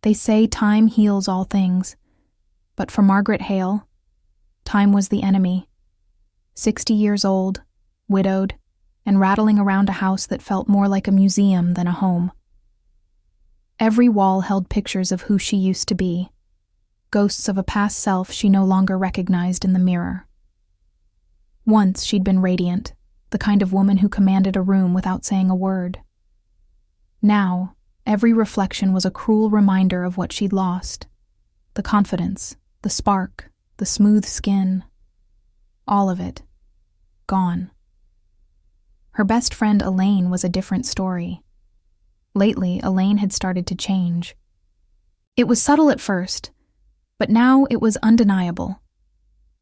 They say time heals all things, but for Margaret Hale, time was the enemy. 60 years old, widowed, and rattling around a house that felt more like a museum than a home. Every wall held pictures of who she used to be, ghosts of a past self she no longer recognized in the mirror. Once she'd been radiant, the kind of woman who commanded a room without saying a word. Now, every reflection was a cruel reminder of what she'd lost. The confidence, the spark, the smooth skin. All of it. Gone. Her best friend Elaine was a different story. Lately, Elaine had started to change. It was subtle at first, but now it was undeniable.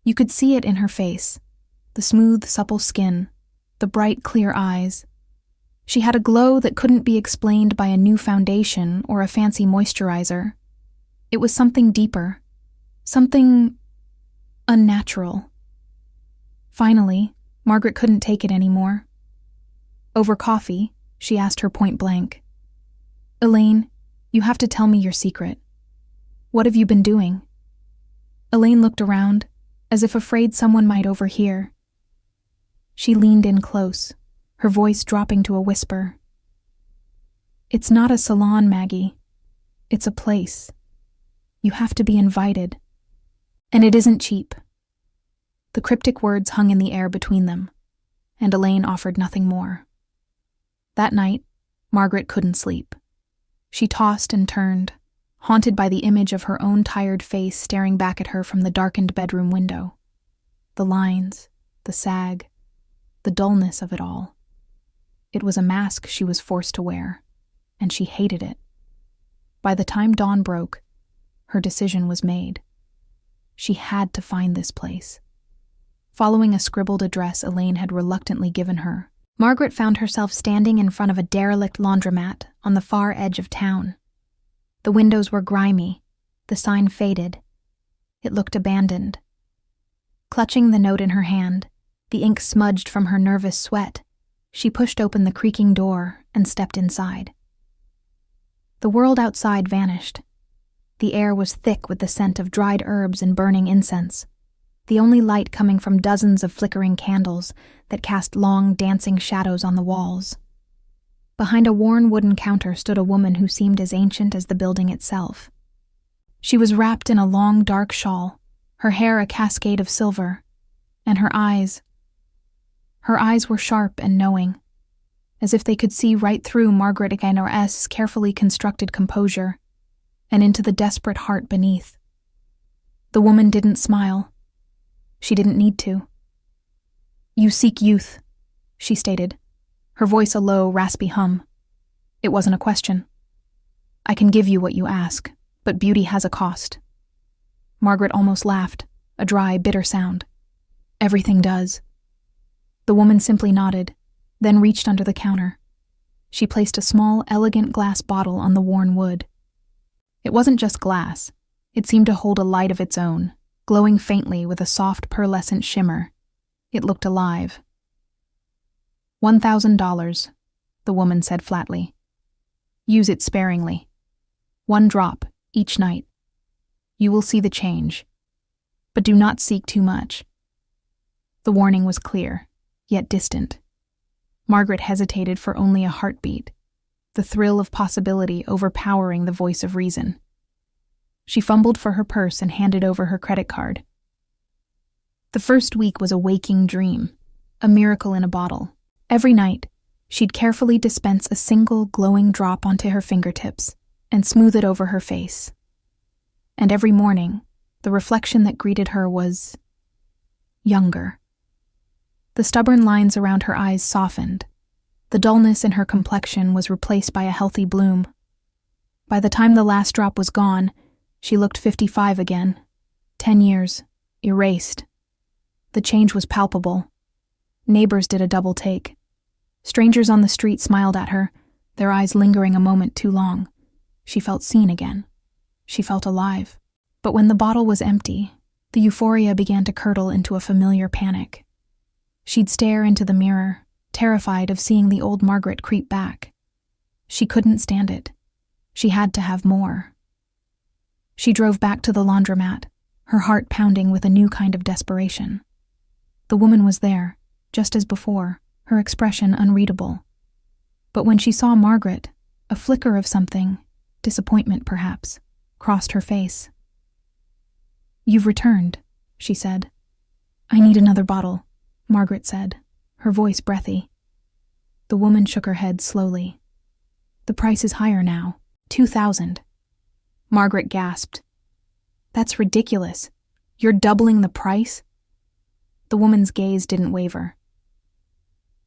You could see it in her face, the smooth, supple skin, the bright, clear eyes. She had a glow that couldn't be explained by a new foundation or a fancy moisturizer. It was something deeper, something unnatural. Finally, Margaret couldn't take it anymore. Over coffee, she asked her point blank, "Elaine, you have to tell me your secret. What have you been doing?" Elaine looked around, as if afraid someone might overhear. She leaned in close, her voice dropping to a whisper. "It's not a salon, Maggie. It's a place. You have to be invited. And it isn't cheap." The cryptic words hung in the air between them, and Elaine offered nothing more. That night, Margaret couldn't sleep. She tossed and turned, haunted by the image of her own tired face staring back at her from the darkened bedroom window. The lines, the sag, the dullness of it all. It was a mask she was forced to wear, and she hated it. By the time dawn broke, her decision was made. She had to find this place. Following a scribbled address Elaine had reluctantly given her, Margaret found herself standing in front of a derelict laundromat on the far edge of town. The windows were grimy, the sign faded. It looked abandoned. Clutching the note in her hand, the ink smudged from her nervous sweat, she pushed open the creaking door and stepped inside. The world outside vanished. The air was thick with the scent of dried herbs and burning incense, the only light coming from dozens of flickering candles that cast long, dancing shadows on the walls. Behind a worn wooden counter stood a woman who seemed as ancient as the building itself. She was wrapped in a long, dark shawl, her hair a cascade of silver, and her eyes were sharp and knowing, as if they could see right through Margaret Gainor's carefully constructed composure and into the desperate heart beneath. The woman didn't smile. She didn't need to. "You seek youth," she stated, her voice a low, raspy hum. It wasn't a question. "I can give you what you ask, but beauty has a cost." Margaret almost laughed, a dry, bitter sound. "Everything does." The woman simply nodded, then reached under the counter. She placed a small, elegant glass bottle on the worn wood. It wasn't just glass. It seemed to hold a light of its own, glowing faintly with a soft, pearlescent shimmer. It looked alive. $1,000, the woman said flatly. "Use it sparingly. 1 drop, each night. You will see the change. But do not seek too much." The warning was clear, yet distant. Margaret hesitated for only a heartbeat, the thrill of possibility overpowering the voice of reason. She fumbled for her purse and handed over her credit card. The first week was a waking dream, a miracle in a bottle. Every night, she'd carefully dispense a single glowing drop onto her fingertips and smooth it over her face. And every morning, the reflection that greeted her was younger. The stubborn lines around her eyes softened. The dullness in her complexion was replaced by a healthy bloom. By the time the last drop was gone, she looked 55 again. 10 years, erased. The change was palpable. Neighbors did a double take. Strangers on the street smiled at her, their eyes lingering a moment too long. She felt seen again. She felt alive. But when the bottle was empty, the euphoria began to curdle into a familiar panic. She'd stare into the mirror, terrified of seeing the old Margaret creep back. She couldn't stand it. She had to have more. She drove back to the laundromat, her heart pounding with a new kind of desperation. The woman was there, just as before, her expression unreadable. But when she saw Margaret, a flicker of something, disappointment perhaps, crossed her face. "You've returned," she said. "I need another bottle," Margaret said, her voice breathy. The woman shook her head slowly. "The price is higher now, 2,000. Margaret gasped. "That's ridiculous. You're doubling the price?" The woman's gaze didn't waver.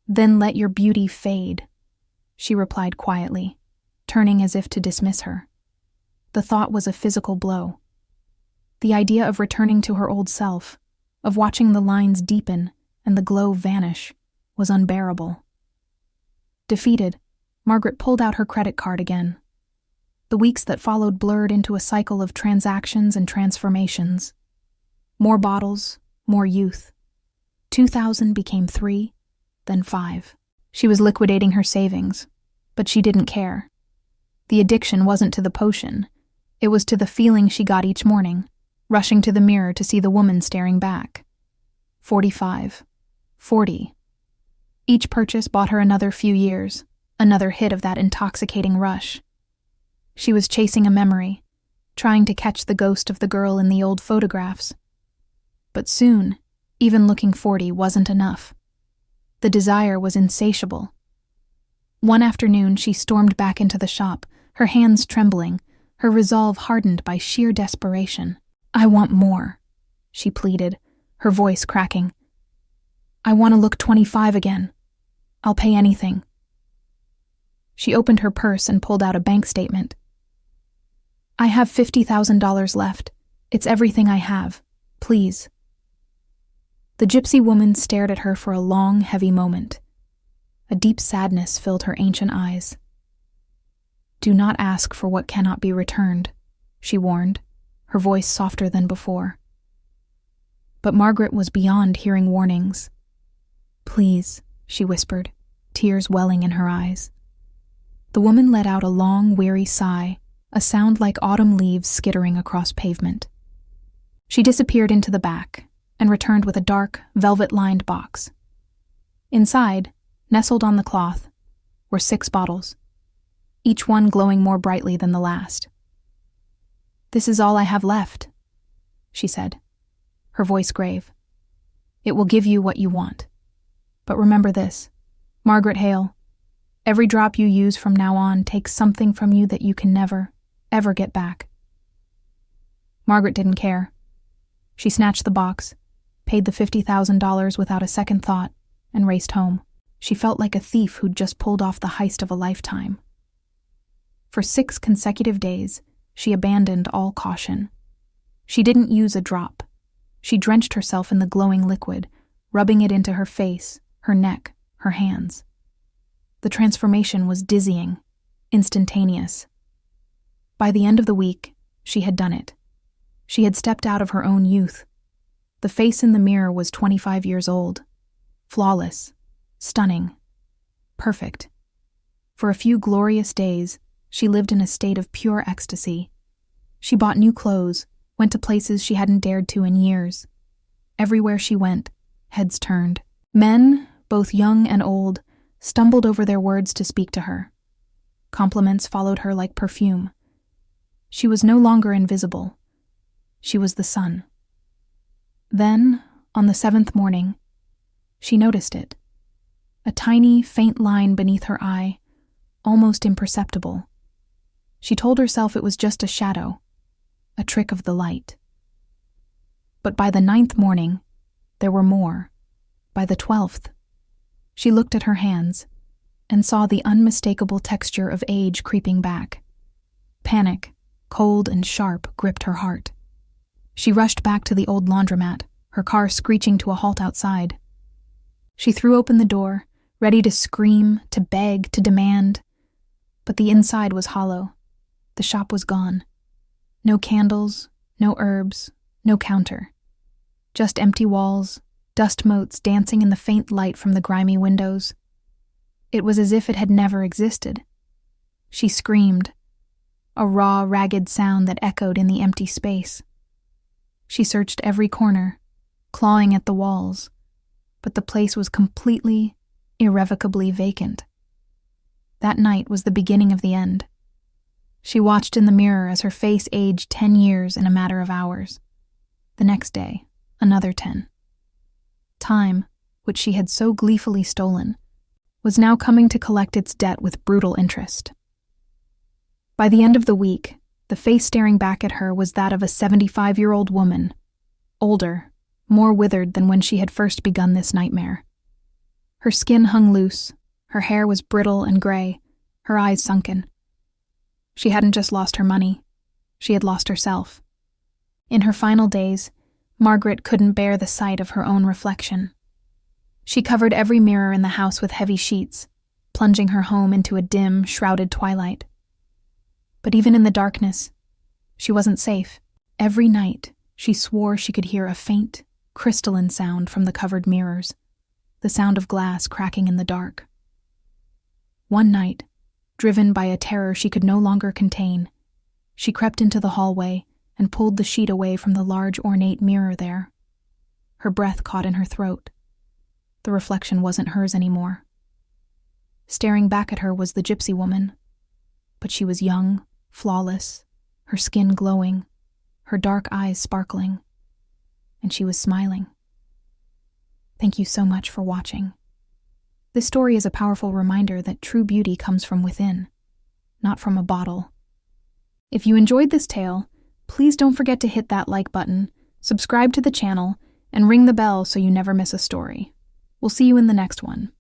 "Then let your beauty fade," she replied quietly, turning as if to dismiss her. The thought was a physical blow. The idea of returning to her old self, of watching the lines deepen and the glow vanish, was unbearable. Defeated, Margaret pulled out her credit card again. The weeks that followed blurred into a cycle of transactions and transformations. More bottles, more youth. 2,000 became 3, then 5. She was liquidating her savings, but she didn't care. The addiction wasn't to the potion. It was to the feeling she got each morning, rushing to the mirror to see the woman staring back. 45. 40. Each purchase bought her another few years, another hit of that intoxicating rush. She was chasing a memory, trying to catch the ghost of the girl in the old photographs. But soon, even looking 40 wasn't enough. The desire was insatiable. One afternoon, she stormed back into the shop, her hands trembling, her resolve hardened by sheer desperation. "I want more," she pleaded, her voice cracking. "I want to look 25 again. I'll pay anything." She opened her purse and pulled out a bank statement. "I have $50,000 left. It's everything I have. Please." The gypsy woman stared at her for a long, heavy moment. A deep sadness filled her ancient eyes. "Do not ask for what cannot be returned," she warned, her voice softer than before. But Margaret was beyond hearing warnings. "Please," she whispered, tears welling in her eyes. The woman let out a long, weary sigh, a sound like autumn leaves skittering across pavement. She disappeared into the back and returned with a dark, velvet-lined box. Inside, nestled on the cloth, were 6 bottles, each one glowing more brightly than the last. "This is all I have left," she said, her voice grave. "It will give you what you want. But remember this, Margaret Hale, every drop you use from now on takes something from you that you can never, ever get back." Margaret didn't care. She snatched the box, paid the $50,000 without a second thought, and raced home. She felt like a thief who'd just pulled off the heist of a lifetime. For 6 consecutive days, she abandoned all caution. She didn't use a drop. She drenched herself in the glowing liquid, rubbing it into her face, her neck, her hands. The transformation was dizzying, instantaneous. By the end of the week, she had done it. She had stepped out of her own youth. The face in the mirror was 25 years old, flawless, stunning, perfect. For a few glorious days, she lived in a state of pure ecstasy. She bought new clothes, went to places she hadn't dared to in years. Everywhere she went, heads turned. Men, both young and old, stumbled over their words to speak to her. Compliments followed her like perfume. She was no longer invisible. She was the sun. Then, on the 7th morning, she noticed it. A tiny, faint line beneath her eye, almost imperceptible. She told herself it was just a shadow, a trick of the light. But by the 9th morning, there were more. By the 12th, she looked at her hands and saw the unmistakable texture of age creeping back. Panic, cold and sharp, gripped her heart. She rushed back to the old laundromat, her car screeching to a halt outside. She threw open the door, ready to scream, to beg, to demand. But the inside was hollow. The shop was gone. No candles, no herbs, no counter. Just empty walls, dust motes dancing in the faint light from the grimy windows. It was as if it had never existed. She screamed. a raw, ragged sound that echoed in the empty space. She searched every corner, clawing at the walls, but the place was completely, irrevocably vacant. That night was the beginning of the end. She watched in the mirror as her face aged 10 years in a matter of hours. The next day, another 10. Time, which she had so gleefully stolen, was now coming to collect its debt with brutal interest. By the end of the week, the face staring back at her was that of a 75-year-old woman, older, more withered than when she had first begun this nightmare. Her skin hung loose, her hair was brittle and gray, her eyes sunken. She hadn't just lost her money, she had lost herself. In her final days, Margaret couldn't bear the sight of her own reflection. She covered every mirror in the house with heavy sheets, plunging her home into a dim, shrouded twilight. But even in the darkness, she wasn't safe. Every night, she swore she could hear a faint, crystalline sound from the covered mirrors, the sound of glass cracking in the dark. One night, driven by a terror she could no longer contain, she crept into the hallway and pulled the sheet away from the large ornate mirror there. Her breath caught in her throat. The reflection wasn't hers anymore. Staring back at her was the gypsy woman, but she was young, flawless, her skin glowing, her dark eyes sparkling, and she was smiling. Thank you so much for watching. This story is a powerful reminder that true beauty comes from within, not from a bottle. If you enjoyed this tale, please don't forget to hit that like button, subscribe to the channel, and ring the bell so you never miss a story. We'll see you in the next one.